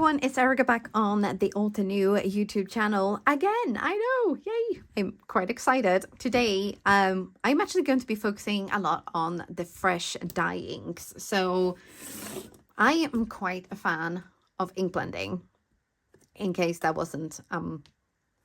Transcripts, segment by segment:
everyone, it's Erica back on the Altenew YouTube channel again. I know, yay! I'm quite excited. Today, I'm actually going to be focusing a lot on the fresh dye inks. So I am quite a fan of ink blending, in case that wasn't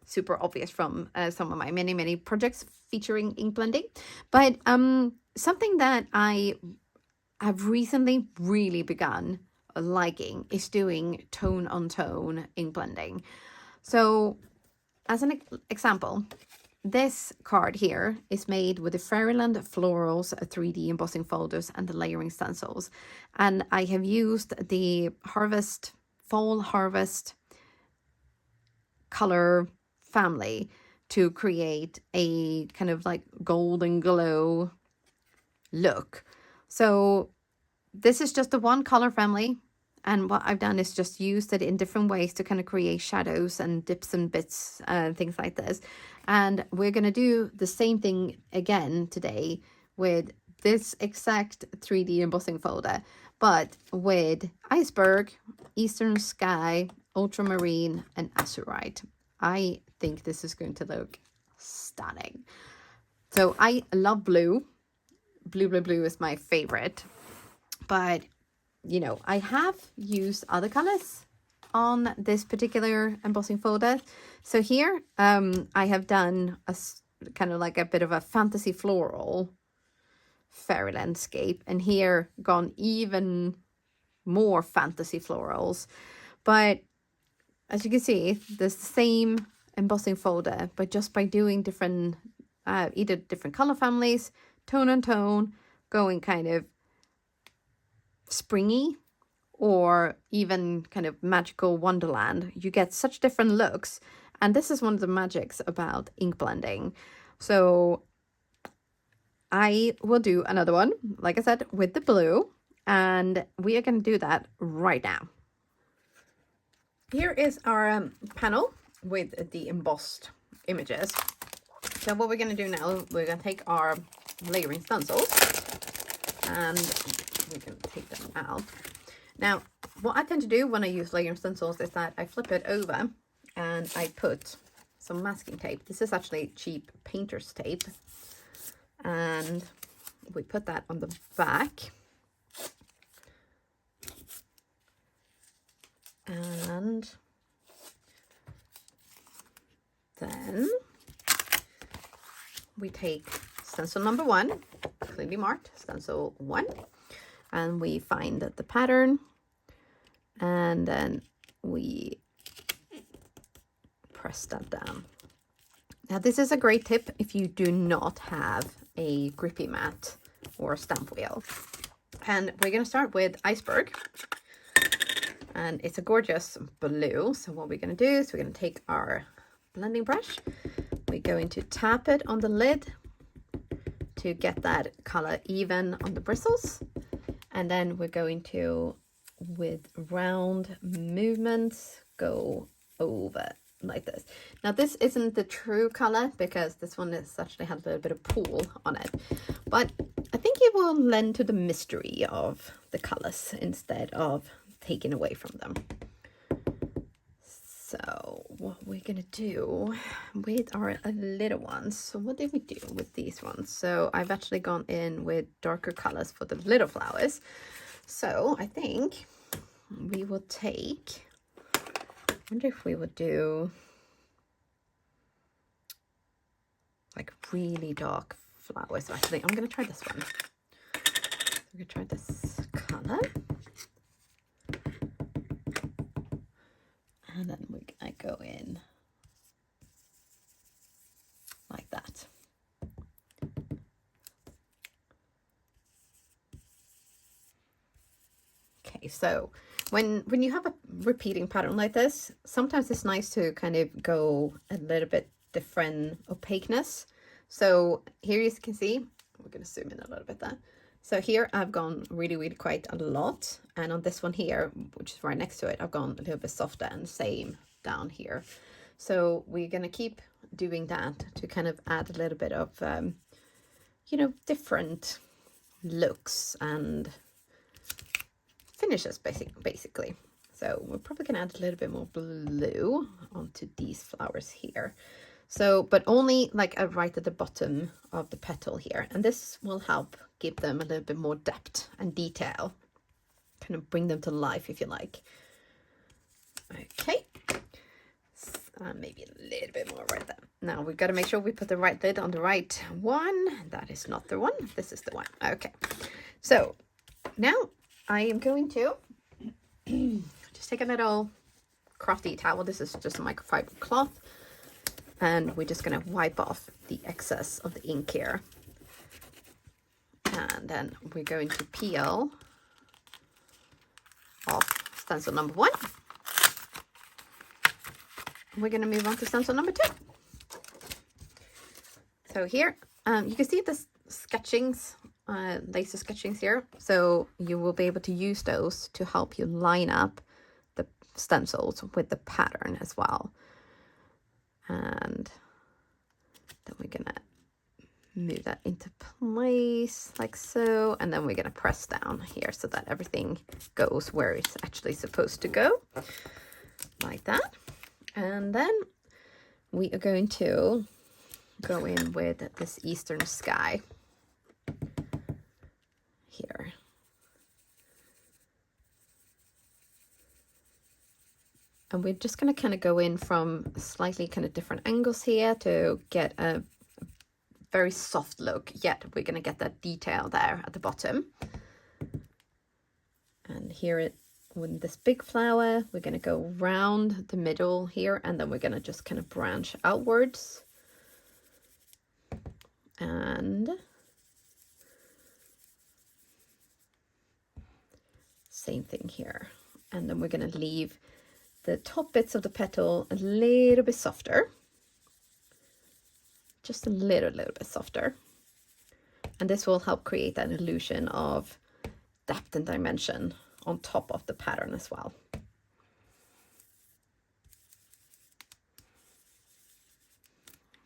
super obvious from some of my many projects featuring ink blending. But something that I have recently really begun liking is doing tone on tone ink blending. So as an example, this card here is made with the Fairyland Florals 3D embossing folders and the layering stencils. And I have used the Fall Harvest color family to create a kind of like golden glow look. So this is just the one color family, and what I've done is just used it in different ways to kind of create shadows and dips and bits, things like this. And we're going to do the same thing again today with this exact 3D embossing folder, but with Iceberg, Eastern Sky, Ultramarine, and Azurite. I think this is going to look stunning. So I love blue. Blue is my favorite. But, you know, I have used other colors on this particular embossing folder. So here, I have done a kind of like a bit of a fantasy floral fairy landscape. And here gone even more fantasy florals. But as you can see, there's the same embossing folder, but just by doing different, either different color families, tone on tone, going kind of springy or even kind of magical wonderland, you get such different looks. And this is one of the magics about ink blending. So I will do another one, like I said, with the blue, and we are going to do that right now. Here is our panel with the embossed images. So what we're going to do now, we're going to take our layering stencils and we can take them out. Now, what I tend to do when I use layering stencils is that I flip it over and I put some masking tape. This is actually cheap painter's tape. And we put that on the back. And then we take stencil number 1, clearly marked, stencil 1, and we find the pattern, and then we press that down. Now this is a great tip if you do not have a grippy mat or a stamp wheel. And we're going to start with Iceberg, and it's a gorgeous blue. So what we're going to do is we're going to take our blending brush, we're going to tap it on the lid to get that color even on the bristles, and then we're going to, with round movements, go over like this. Now this isn't the true color because this one is actually has a little bit of pool on it, but I think it will lend to the mystery of the colors instead of taking away from them. So what we're gonna do with our little ones, so what did we do with these ones? So I've actually gone in with darker colors for the little flowers. So I think we will take, I wonder if we would do like really dark flowers. So actually I'm gonna try this one. I'm gonna try this color. And then I go in like that. Okay, so when you have a repeating pattern like this, sometimes it's nice to kind of go a little bit different opaqueness. So here you can see, we're going to zoom in a little bit there. So here I've gone really quite a lot, and on this one here, which is right next to it, I've gone a little bit softer, and same down here. So we're going to keep doing that to kind of add a little bit of, you know, different looks and finishes basically. So we're probably gonna add a little bit more blue onto these flowers here. So, but only like right at the bottom of the petal here. And this will help give them a little bit more depth and detail. Kind of bring them to life, if you like. Okay. Maybe a little bit more right there. Now we've got to make sure we put the right lid on the right one. That is not the one. This is the one. Okay. So now I am going to just take a little crafty towel. This is just a microfiber cloth. And we're just going to wipe off the excess of the ink here. And then we're going to peel off stencil number 1. We're going to move on to stencil number 2. So here, you can see the sketchings, laser sketchings here. So you will be able to use those to help you line up the stencils with the pattern as well. And then we're going to move that into place like so. And then we're going to press down here so that everything goes where it's actually supposed to go. Like that. And then we are going to go in with this Eastern Sky here. And we're just going to kind of go in from slightly kind of different angles here to get a very soft look, yet we're going to get that detail there at the bottom. And here with this big flower, we're going to go round the middle here, and then we're going to just kind of branch outwards. And same thing here. And then we're going to leave the top bits of the petal a little bit softer. Just a little bit softer. And this will help create that illusion of depth and dimension on top of the pattern as well.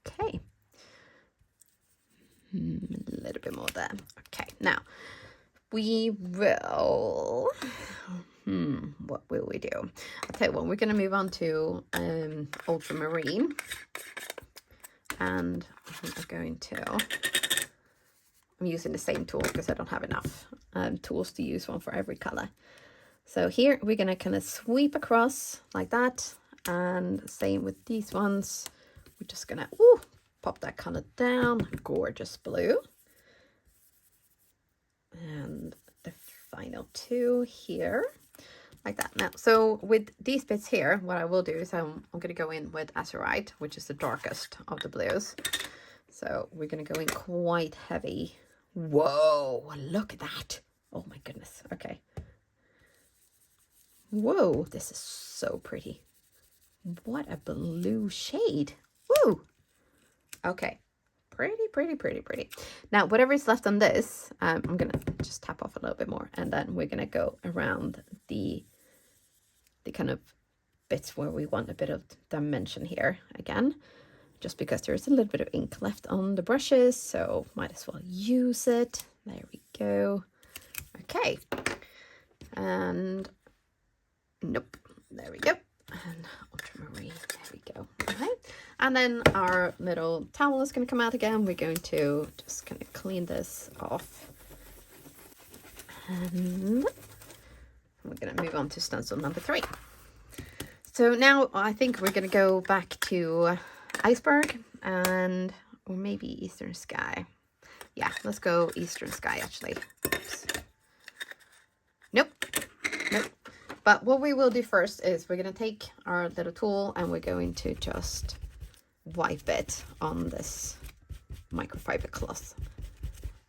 Okay. A little bit more there. Okay, now we will, what will we do? I'll tell you what, we're going to move on to ultramarine. And I'm going to, I'm using the same tool because I don't have enough tools to use one for every color. So here we're going to kind of sweep across like that. And same with these ones. We're just going to pop that color down. Gorgeous blue. And the final 2 here. Like that. Now, so with these bits here, what I will do is I'm going to go in with Azurite, which is the darkest of the blues. So we're going to go in quite heavy. Whoa, look at that. Oh my goodness. Okay. Whoa, this is so pretty. What a blue shade. Woo. Okay. Pretty. Now, whatever is left on this, I'm going to just tap off a little bit more. And then we're going to go around the kind of bits where we want a bit of dimension here again. Just because there's a little bit of ink left on the brushes, so might as well use it. There we go. Okay. And nope. There we go. And ultramarine. There we go. Okay. And then our little towel is going to come out again. We're going to just kind of clean this off. And we're going to move on to stencil number 3. So now I think we're going to go back to Iceberg and or maybe Eastern Sky. Yeah, let's go Eastern Sky actually. Oops. Nope. But what we will do first is we're going to take our little tool and we're going to just wipe it on this microfiber cloth.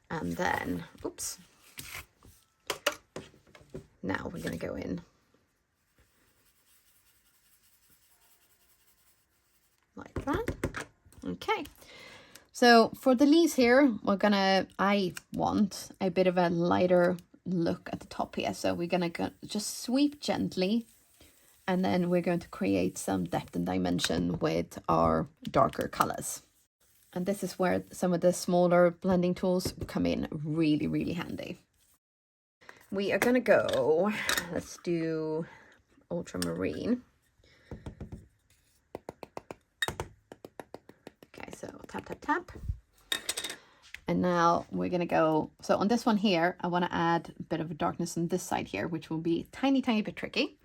And then, oops. Now we're going to go in like that. Okay. So for the leaves here, I want a bit of a lighter look at the top here. So we're going to just sweep gently. And then we're going to create some depth and dimension with our darker colors. And this is where some of the smaller blending tools come in really handy. We are going to go, let's do ultramarine. Okay, so tap, tap, tap. And now we're gonna go, so on this one here, I wanna add a bit of a darkness on this side here, which will be tiny, tiny bit tricky.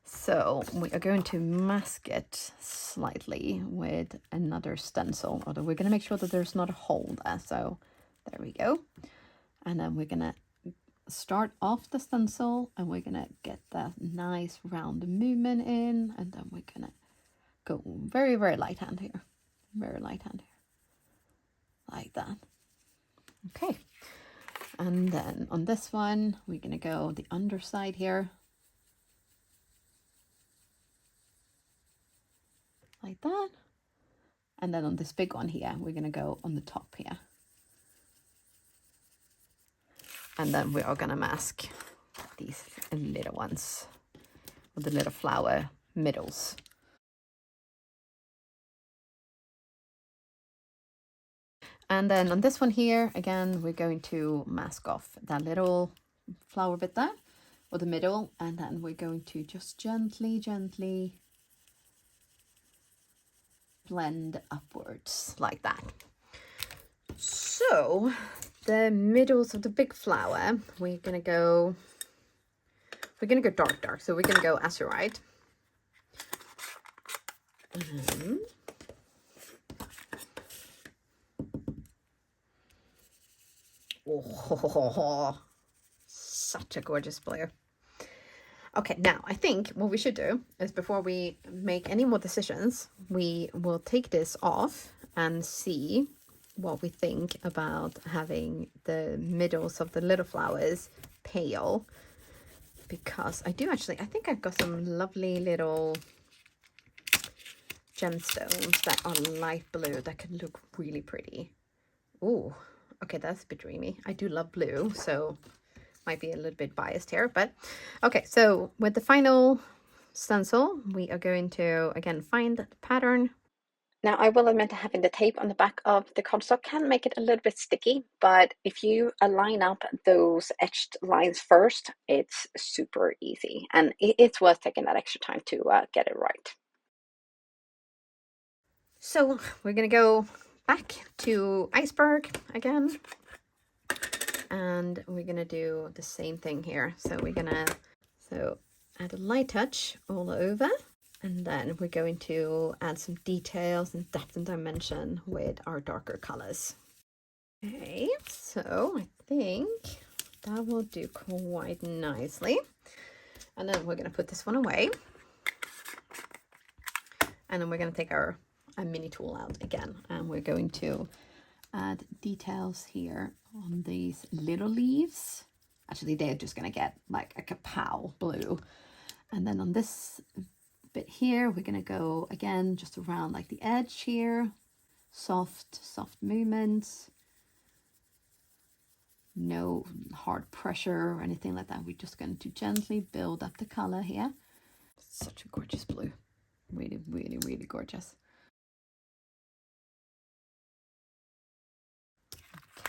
So we are going to mask it slightly with another stencil, although we're gonna make sure that there's not a hole there. So there we go. And then we're gonna start off the stencil and we're gonna get that nice round movement in, and then we're gonna go very, very light hand here. Very light hand here. Like that. Okay, and then on this one, we're gonna go the underside here. Like that. And then on this big one here, we're gonna go on the top here. And then we are gonna mask these little ones with the little flower middles. And then on this one here, again, we're going to mask off that little flower bit there, or the middle, and then we're going to just gently, gently blend upwards like that. So the middles of the big flower, we're gonna go dark, dark. So we're gonna go azurite. Oh, such a gorgeous blue. Okay, now I think what we should do is, before we make any more decisions, we will take this off and see what we think about having the middles of the little flowers pale. Because I think I've got some lovely little gemstones that are light blue that could look really pretty. Ooh. Okay, that's a bit dreamy. I do love blue, so might be a little bit biased here, but okay. So with the final stencil, we are going to again find the pattern. Now, I will admit that having the tape on the back of the cardstock can make it a little bit sticky, but if you line up those etched lines first, it's super easy, and it's worth taking that extra time to get it right. So we're gonna go back to iceberg again, and we're gonna do the same thing here. So we're gonna add a light touch all over, and then we're going to add some details and depth and dimension with our darker colors. Okay, so I think that will do quite nicely. And then we're gonna put this one away, and then we're gonna take our mini tool out again, and we're going to add details here on these little leaves. Actually, they're just gonna get like a kapow blue. And then on this bit here, we're gonna go again just around like the edge here, soft movements, no hard pressure or anything like that. We're just going to gently build up the color here. Such a gorgeous blue. Really, really, really gorgeous.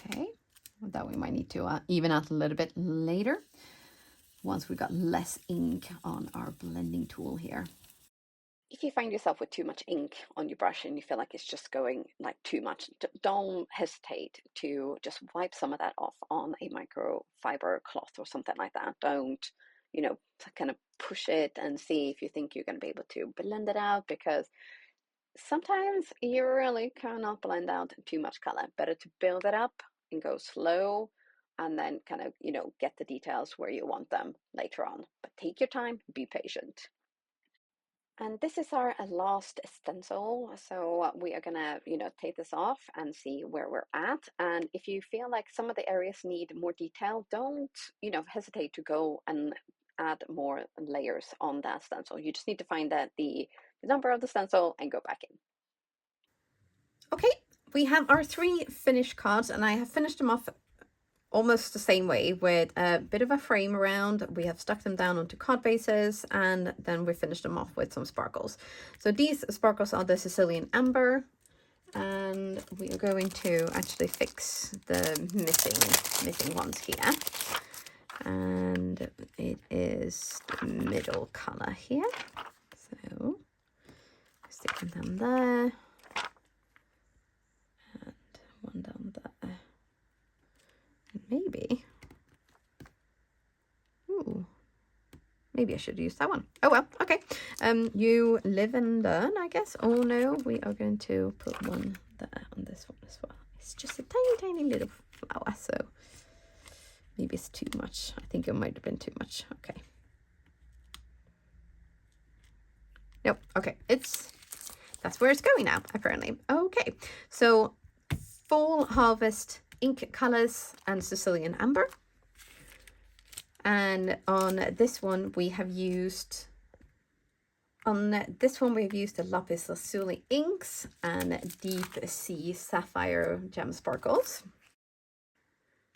Okay, that we might need to even out a little bit later once we got less ink on our blending tool here. If you find yourself with too much ink on your brush and you feel like it's just going like too much, don't hesitate to just wipe some of that off on a microfiber cloth or something like that. Don't, kind of push it and see if you think you're going to be able to blend it out, because sometimes you really cannot blend out too much color. Better to build it up and go slow, and then kind of, get the details where you want them later on. But take your time, be patient. And this is our last stencil. So we are gonna, take this off and see where we're at. And if you feel like some of the areas need more detail, don't, hesitate to go and add more layers on that stencil. You just need to find the number of the stencil and go back in. Okay, we have our 3 finished cards, and I have finished them off almost the same way, with a bit of a frame around. We have stuck them down onto card bases, and then we finished them off with some sparkles. So these sparkles are the Sicilian Amber, and we are going to actually fix the missing ones here. And it is the middle color here. So stick them down there. And one down there. And maybe, ooh, maybe I should use that one. Oh well, okay. You live and learn, I guess. Oh no, we are going to put one there on this one as well. It's just a tiny, tiny little flower, so maybe it's too much. I think it might have been too much. Okay. Nope. Okay. That's where it's going now, apparently. Okay. So Fall Harvest ink colors and Sicilian amber. And on this one we've used the lapis lazuli inks and deep sea sapphire gem sparkles.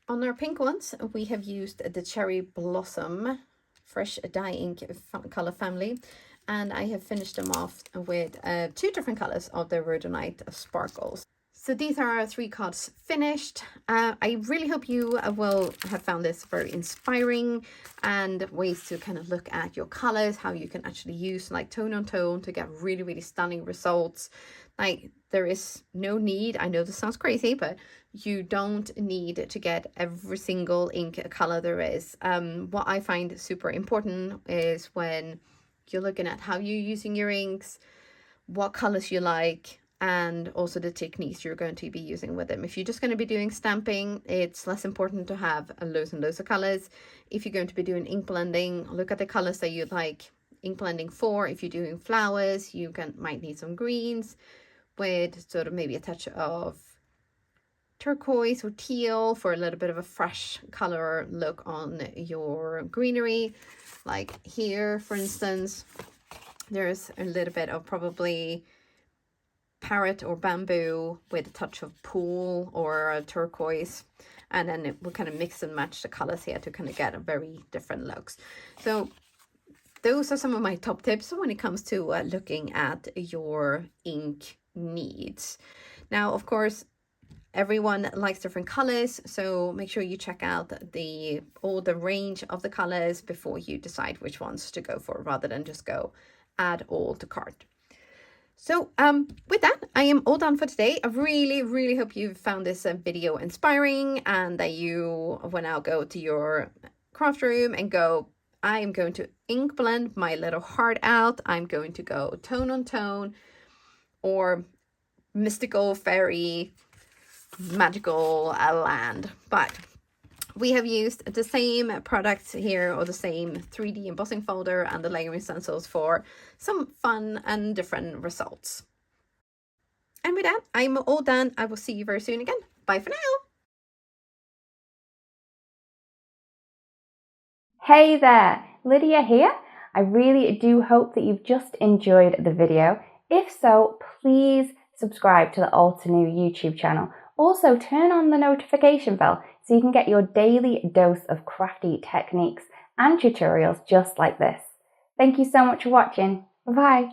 On our pink ones, we have used the cherry blossom fresh dye ink color family, and I have finished them off with 2 different colors of the rhodonite sparkles. So these are our 3 cards finished. I really hope you will have found this very inspiring, and ways to kind of look at your colors, how you can actually use like tone on tone to get really, really stunning results. Like, there is no need, I know this sounds crazy, but you don't need to get every single ink color there is. What I find super important is when you're looking at how you're using your inks, what colors you like, and also the techniques you're going to be using with them. If you're just going to be doing stamping, it's less important to have loads and loads of colors. If you're going to be doing ink blending, look at the colors that you like ink blending for. If you're doing flowers, you might need some greens with sort of maybe a touch of turquoise or teal for a little bit of a fresh color look on your greenery. Like here, for instance, there's a little bit of probably parrot or bamboo with a touch of pool or a turquoise, and then it will kind of mix and match the colors here to kind of get a very different looks. So those are some of my top tips when it comes to looking at your ink needs. Now, of course, everyone likes different colors, so make sure you check out all the range of the colors before you decide which ones to go for, rather than just go add all to cart. So with that, I am all done for today. I really, really hope you found this video inspiring, and that you will now go to your craft room and go, I am going to ink blend my little heart out. I'm going to go tone on tone, or mystical, fairy, magical land. But we have used the same products here, or the same 3D embossing folder and the layering stencils for some fun and different results. And with that, I'm all done. I will see you very soon again. Bye for now. Hey there, Lydia here. I really do hope that you've just enjoyed the video. If so, please subscribe to the Altenew YouTube channel. Also, turn on the notification bell so you can get your daily dose of crafty techniques and tutorials just like this. Thank you so much for watching. Bye-bye.